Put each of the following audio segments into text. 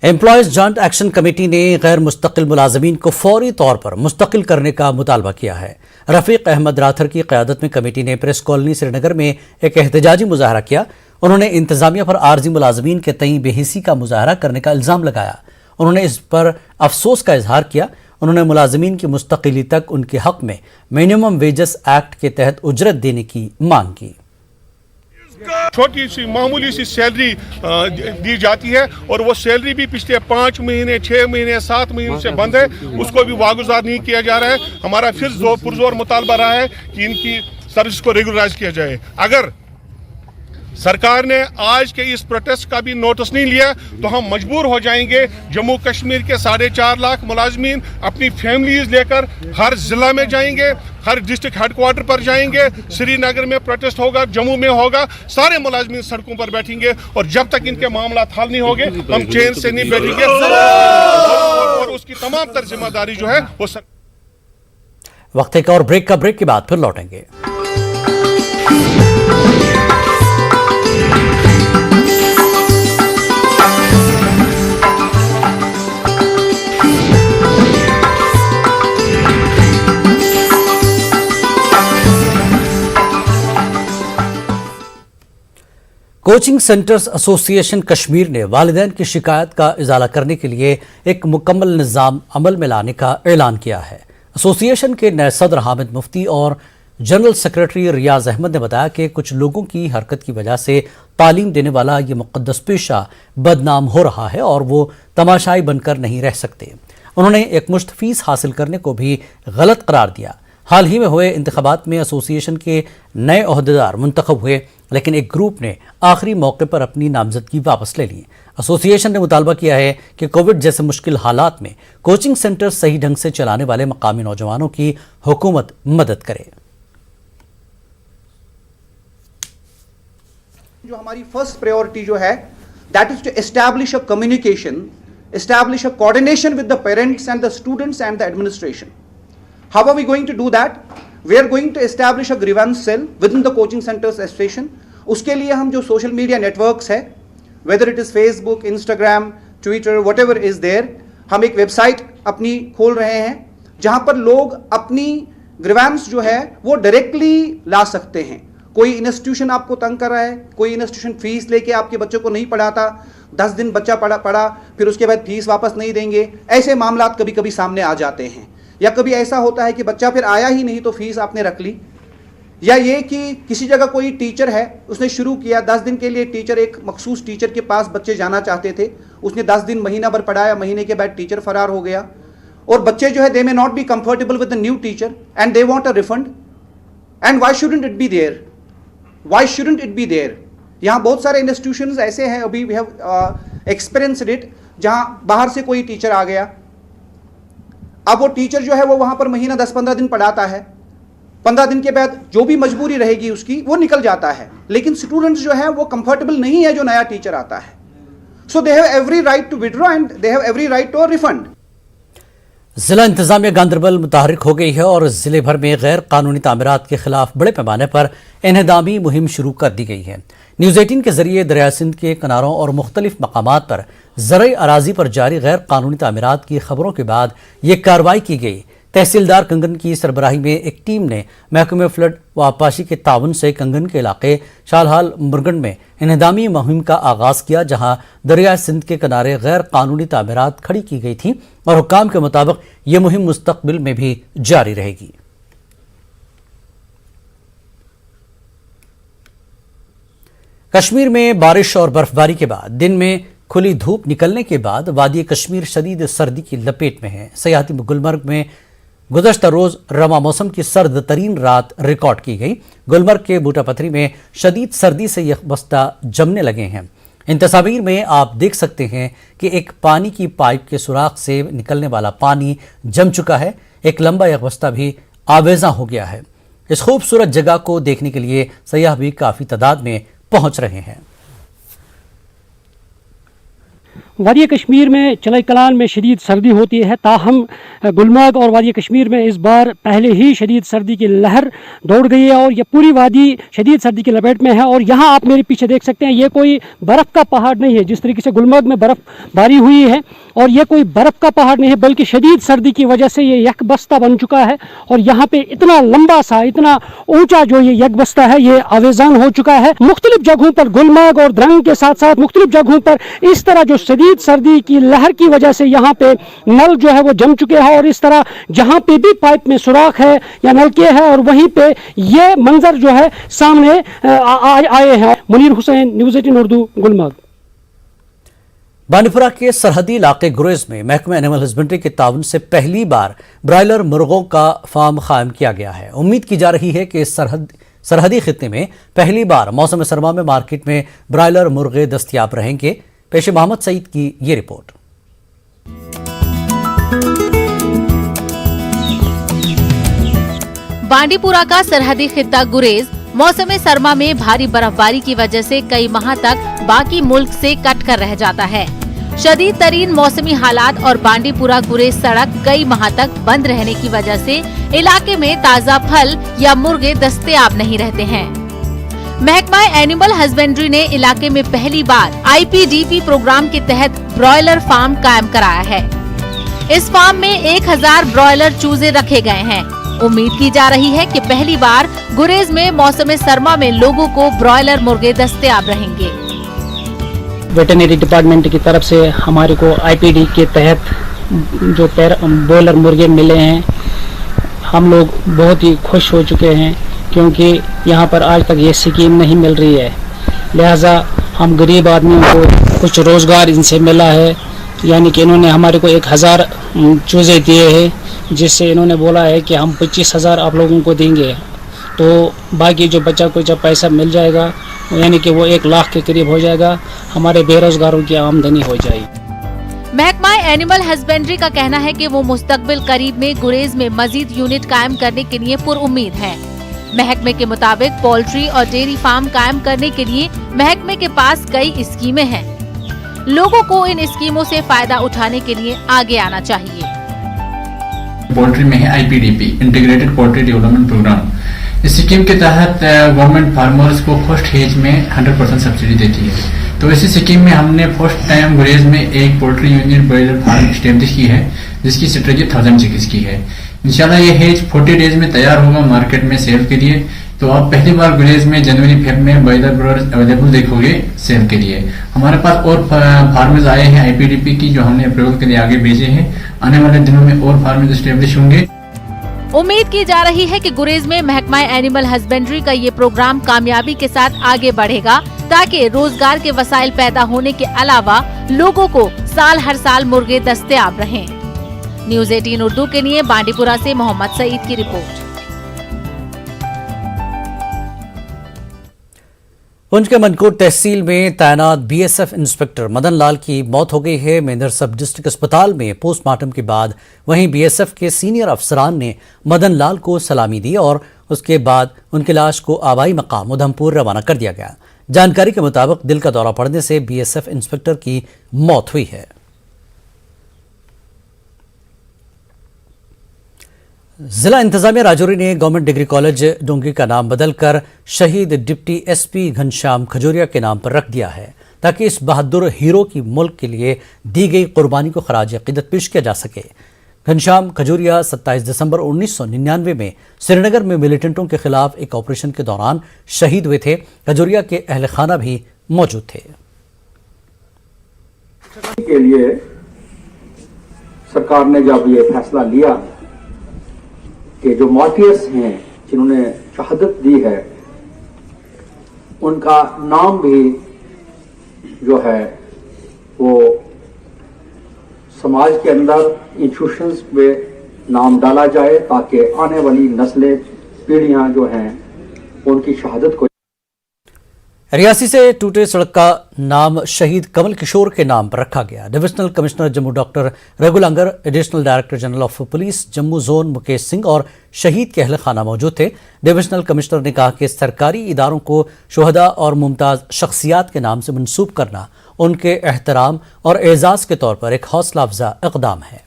Employees joint action committee ने गैर मुस्तकिल मुलाजमीन को फौरी तौर पर मुस्तकिल करने का मुतालबा किया है। रफीक अहमद राथर की क़यादत में कमेटी ने प्रेस कॉलोनी श्रीनगर में एक एहतजाजी मुजाहरा किया। उन्होंने इंतजामिया पर आर्जी मुलाजमीन के तई बेहिसी का मुजाहरा करने का इल्ज़ाम लगाया। उन्होंने इस पर अफसोस का इजहार किया। उन्होंने मुलाजमीन की मुस्तकिली तक उनके हक में मिनिमम वेजेस एक्ट के तहत उजरत देने की मांग की। छोटी सी मामूली सी सैलरी दी जाती है और वो सैलरी भी पिछले 5 महीने 6 महीने 7 महीने से बंद है, उसको भी वागुजार नहीं किया जा रहा है। हमारा फिर पुरजोर मुतालबा रहा है कि इनकी सर्विस को रेगुलराइज किया जाए। अगर सरकार ने आज के इस प्रोटेस्ट का भी नोटिस नहीं लिया तो हम मजबूर हो जाएंगे। जम्मू कश्मीर के 4.5 लाख मुलाजमीन अपनी फैमिलीज लेकर हर जिला में जाएंगे, हर डिस्ट्रिक्ट हेडक्वार्टर पर जाएंगे। श्रीनगर में प्रोटेस्ट होगा, जम्मू में होगा, सारे मुलाजमीन सड़कों पर बैठेंगे और जब तक इनके मामला हल नहीं होंगे हम चैन से नहीं बैठेंगे और उसकी तमाम तर जिम्मेदारी जो है वो वक्त एक और ब्रेक के बाद फिर लौटेंगे। कोचिंग सेंटर्स एसोसिएशन कश्मीर ने वालिदैन की शिकायत का इजाला करने के लिए एक मुकम्मल निज़ाम अमल में लाने का ऐलान किया है। एसोसिएशन के नए सदर हामिद मुफ्ती और जनरल सेक्रेटरी रियाज अहमद ने बताया कि कुछ लोगों की हरकत की वजह से तालीम देने वाला ये मुक़द्दस पेशा बदनाम हो रहा है और वो तमाशाई बनकर नहीं रह सकते। उन्होंने एक मुश्त फीस हासिल करने को भी गलत करार दिया। हाल ही में हुए इंतखाबात में एसोसिएशन के नए ओहदेदार मुंतखब हुए, लेकिन एक ग्रुप ने आखिरी मौके पर अपनी नामजदगी वापस ले ली। एसोसिएशन ने मुतालबा किया है कि कोविड जैसे मुश्किल हालात में कोचिंग सेंटर सही ढंग से चलाने वाले मकामी नौजवानों की हुकूमत मदद करे। जो हमारी फर्स्ट प्रायोरिटी जो है that is to establish a communication, establish a coordination with the parents and the students and the administration. How are we going to do that? We are going to establish a grievance cell within the coaching centers association. उसके लिए हम जो social media networks है, whether it is Facebook, Instagram, Twitter, whatever is there, हम एक website अपनी खोल रहे हैं जहां पर लोग अपनी ग्रीवेंस जो है वो डायरेक्टली ला सकते हैं। कोई इंस्टीट्यूशन आपको तंग कर रहा है, कोई इंस्टीट्यूशन फीस लेके आपके बच्चों को नहीं पढ़ाता, 10 दिन बच्चा पढ़ा फिर उसके बाद फीस वापस नहीं देंगे, ऐसे मामला कभी कभी सामने आ जाते हैं। या कभी ऐसा होता है कि बच्चा फिर आया ही नहीं तो फीस आपने रख ली, या ये कि किसी जगह कोई टीचर है उसने शुरू किया 10 दिन के लिए, टीचर एक मखसूस टीचर के पास बच्चे जाना चाहते थे, उसने 10 दिन महीना भर पढ़ाया, महीने के बाद टीचर फरार हो गया और बच्चे जो है they may not be comfortable with the new teacher and they want a refund. And why shouldn't it be there, why shouldn't it be there. यहाँ बहुत सारे इंस्टीट्यूशंस ऐसे हैं, अभी वी हैव एक्सपीरियंस्ड इट, जहाँ बाहर से कोई टीचर आ गया, अब वो टीचर जो है वो वहां पर महीना 10-15 दिन पढ़ाता है, 15 दिन के बाद जो भी मजबूरी रहेगी उसकी वो निकल जाता है, लेकिन स्टूडेंट्स जो है वो कंफर्टेबल नहीं है जो नया टीचर आता है। So they have every right to withdraw and they have every right to refund. जिला इंतजामिया गांदरबल मुतहरिक हो गई है और जिले भर में गैर कानूनी तामीरात के खिलाफ बड़े पैमाने पर इन्हदामी मुहिम शुरू कर दी गई है। न्यूज़ 18 के जरिए दरिया सिंध के किनारों और मुख्तलिफ मकामात पर ज़रई अराजी पर जारी गैर कानूनी तामीरात की खबरों के बाद ये कार्रवाई की गई। तहसीलदार कंगन की सरबराही में एक टीम ने महकमे फ्लड व आबपाशी के ताउन से कंगन के इलाके शालहाल मुरगन में इन्हदामी मुहिम का आगाज किया, जहां दरिया सिंध के किनारे गैर कानूनी तामीरात खड़ी की गई थी और हुक्काम के मुताबिक ये मुहिम मुस्तकबिल में भी जारी रहेगी। कश्मीर में बारिश और बर्फबारी के बाद दिन में खुली धूप निकलने के बाद वादी कश्मीर शदीद सर्दी की लपेट में है। सयाहती गुलमर्ग में गुज़श्ता रोज रवा मौसम की सर्द तरीन रात रिकॉर्ड की गई। गुलमर्ग के बूटा पथरी में शदीद सर्दी से यह बस्ता जमने लगे हैं। इन तस्वीर में आप देख सकते हैं कि एक पानी की पाइप के सुराख से निकलने वाला पानी जम चुका है। एक लंबा यह बस्ता भी आवेजा हो गया है। इस खूबसूरत जगह को देखने के लिए सयाह भी काफ़ी तादाद में पहुंच रहे हैं। वादी कश्मीर में चिलाई कलान में शदीद सर्दी होती है, ताहम गुलमर्ग और वादी कश्मीर में इस बार पहले ही शदीद सर्दी की लहर दौड़ गई है और ये पूरी वादी शदीद सर्दी की लपेट में है। और यहाँ आप मेरे पीछे देख सकते हैं, ये कोई बर्फ़ का पहाड़ नहीं है। जिस तरीके से गुलमर्ग में बर्फ़बारी हुई है, और ये कोई बर्फ़ का पहाड़ नहीं है, बल्कि शदीद सर्दी की वजह से ये यकबस्ता बन चुका है। और यहाँ पे इतना लंबा सा, इतना ऊंचा जो ये यकबस्ता है, ये आवेजान हो चुका है। मुख्तलिफ जगहों पर गुलमर्ग और द्रंग के साथ साथ मुख्तलिफ जगहों पर इस तरह जो शदीद सर्दी की लहर की वजह से यहाँ पे नल जो है वो जम चुके हैं, और इस तरह जहाँ पे भी पाइप में सुराख है या नलके हैं, और वहीं पे ये मंजर जो है सामने आए हैं। मुनीर हुसैन, न्यूज़ 18 उर्दू, गुलमर्ग। बांडीपुरा के सरहदी इलाके गुरेज में महकमा एनिमल हस्बेंड्री के ताउन से पहली बार ब्रायलर मुर्गों का फार्म कायम किया गया है। उम्मीद की जा रही है कि इस सरहदी खित्ते में पहली बार मौसम सरमा में मार्केट में ब्रायलर मुर्गे दस्तयाब रहेंगे। पेश मोहम्मद सईद की ये रिपोर्ट। बांडीपुरा का सरहदी खित्ता गुरेज मौसम सरमा में भारी बर्फबारी की वजह से कई माह तक बाकी मुल्क से कट कर रह जाता है। शदीद तरीन मौसमी हालात और बांडीपुरा गुरेज सड़क कई माह तक बंद रहने की वजह से इलाके में ताज़ा फल या मुर्गे दस्तयाब नहीं रहते हैं। महकमा एनिमल हस्बेंड्री ने इलाके में पहली बार IPDP प्रोग्राम के तहत ब्रॉयलर फार्म कायम कराया है। इस फार्म में 1000 ब्रॉयलर चूजे रखे गए हैं। उम्मीद की जा रही है कि पहली बार गुरेज में मौसम सरमा में लोगों को ब्रॉयलर मुर्गे दस्तयाब रहेंगे। वेटरनरी डिपार्टमेंट की तरफ से हमारे को IPD के तहत जो ब्रॉयलर मुर्गे मिले हैं, हम लोग बहुत ही खुश हो चुके हैं, क्योंकि यहाँ पर आज तक ये स्कीम नहीं मिल रही है। लिहाजा हम गरीब आदमियों को कुछ रोज़गार इनसे मिला है। यानी कि इन्होंने हमारे को 1000 चूज़े दिए हैं, जिससे इन्होंने बोला है कि हम 25,000 आप लोगों को देंगे, तो बाकी जो बच्चा कुछ पैसा मिल जाएगा, यानी कि वो 1 लाख के करीब हो जाएगा। हमारे बेरोजगारों की आमदनी हो जाएगी। महकमा एनिमल हस्बेंड्री का कहना है कि वो मुस्तकबिल करीब में गुरेज में मजीद यूनिट कायम करने के लिए पुरुम्मीद है। महकमे के मुताबिक पोल्ट्री और डेयरी फार्म कायम करने के लिए महकमे के पास कई स्कीमें हैं। लोगों को इन स्कीमों से फायदा उठाने के लिए आगे आना चाहिए। पोल्ट्री में है IPDP, integrated poultry development program. इस स्कीम के तहत गवर्नमेंट फार्मर्स को फर्स्ट हेज में 100% सब्सिडी देती है। तो इसी स्कीम में हमने फर्स्ट टाइम गुरेज में एक poultry unit broiler farm establish की है, जिसकी स्ट्रेटजी 1000 चिक्स की है। इंशाल्लाह ये हेज 40 डेज में तैयार होगा मार्केट में सेल के लिए। तो आप पहली बार गुरेज में जनवरी-फेब में ब्रॉयलर ब्रॉयलर अवेलेबल देखोगे सेल के लिए। हमारे पास और फार्मर्स आए हैं IPDP की, जो हमने अप्रूवल के लिए आगे भेजे हैं। आने वाले दिनों में और फार्मर्स एस्टेब्लिश होंगे। उम्मीद की जा रही है कि गुरेज में महकमा एनिमल हस्बेंड्री का ये प्रोग्राम कामयाबी के साथ आगे बढ़ेगा, ताकि रोजगार के वसाइल पैदा होने के अलावा लोगों को साल हर साल मुर्गे दस्तयाब रहें। न्यूज़ 18 उर्दू के लिए बांडीपुरा से मोहम्मद सईद की रिपोर्ट। पुंछ के मनकोट तहसील में तैनात BSF इंस्पेक्टर मदन लाल की मौत हो गई है। मेंढर सब डिस्ट्रिक्ट अस्पताल में पोस्टमार्टम के बाद वहीं BSF के सीनियर अफसरान ने मदन लाल को सलामी दी और उसके बाद उनकी लाश को आबाई मकाम उधमपुर रवाना कर दिया गया। जानकारी के मुताबिक दिल का दौरा पड़ने से BSF इंस्पेक्टर की मौत हुई है। जिला इंतजामिया राजौरी ने गवर्नमेंट डिग्री कॉलेज डोंगी का नाम बदलकर शहीद डिप्टी SP घनश्याम खजूरिया के नाम पर रख दिया है, ताकि इस बहादुर हीरो की मुल्क के लिए दी गई कुर्बानी को खराज अकीदत पेश किया जा सके। घनश्याम खजूरिया 27 दिसंबर 1999 में श्रीनगर में मिलिटेंटों के खिलाफ एक ऑपरेशन के दौरान शहीद हुए थे। खजूरिया के अहल खाना भी मौजूद थे। के लिए सरकार ने जब ये फैसला लिया कि जो मार्टियर्स हैं, जिन्होंने शहादत दी है, उनका नाम भी जो है वो समाज के अंदर इंस्टीट्यूशंस में नाम डाला जाए, ताकि आने वाली नस्लें, पीढ़ियां जो हैं, उनकी शहादत को। रियासी से टूटे सड़क का नाम शहीद कमल किशोर के नाम पर रखा गया। डिविजनल कमिश्नर जम्मू डॉक्टर रघुलंगर, additional director general of police Jammu zone Mukesh Singh और शहीद के अहल खाना मौजूद थे। डिविजनल कमिश्नर ने कहा कि सरकारी इदारों को शुहदा और मुमताज शख्सियात के नाम से मंसूब करना उनके एहतराम और एजाज के तौर पर एक हौसला अफजा इक़दाम है।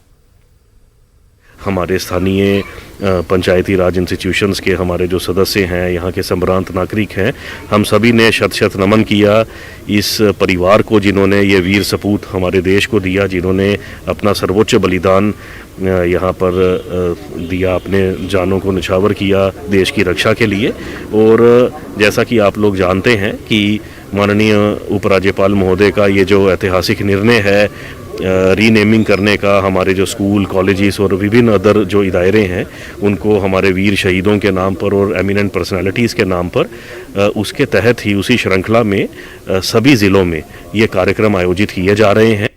हमारे स्थानीय पंचायती राज इंस्टीट्यूशंस के हमारे जो सदस्य हैं, यहाँ के संभ्रांत नागरिक हैं, हम सभी ने शत शत नमन किया इस परिवार को जिन्होंने ये वीर सपूत हमारे देश को दिया, जिन्होंने अपना सर्वोच्च बलिदान यहाँ पर दिया, अपने जानों को निछावर किया देश की रक्षा के लिए। और जैसा कि आप लोग जानते हैं कि माननीय उपराज्यपाल महोदय का ये जो ऐतिहासिक निर्णय है रीनेमिंग करने का, हमारे जो स्कूल, कॉलेजेस और विभिन्न अदर जो इदारे हैं उनको हमारे वीर शहीदों के नाम पर और एमिनेंट पर्सनालिटीज़ के नाम पर, उसके तहत ही उसी श्रृंखला में सभी ज़िलों में ये कार्यक्रम आयोजित किए जा रहे हैं।